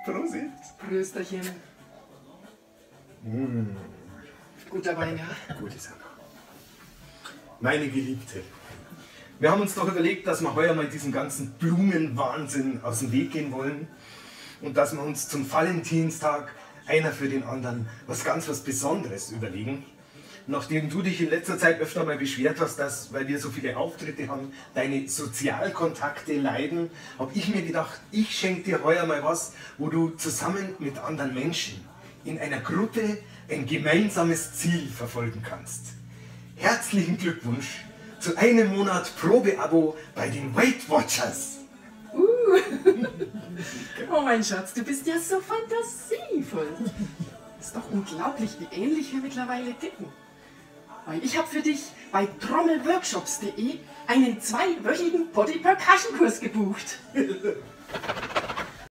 Prosit. Prösterchen. Guter Wein, ja? Gut ist er noch. Meine Geliebte, wir haben uns doch überlegt, dass wir heuer mal diesen ganzen Blumenwahnsinn aus dem Weg gehen wollen und dass wir uns zum Valentinstag einer für den anderen was Besonderes überlegen. Nachdem du dich in letzter Zeit öfter mal beschwert hast, dass, weil wir so viele Auftritte haben, deine Sozialkontakte leiden, habe ich mir gedacht, ich schenke dir heuer mal was, wo du zusammen mit anderen Menschen in einer Gruppe ein gemeinsames Ziel verfolgen kannst. Herzlichen Glückwunsch zu einem Monat Probeabo bei den Weight Watchers. Oh mein Schatz, du bist ja so fantasievoll. Ist doch unglaublich, wie ähnlich wir mittlerweile ticken. Weil ich habe für dich bei trommelworkshops.de einen 2-wöchigen Body Percussion Kurs gebucht.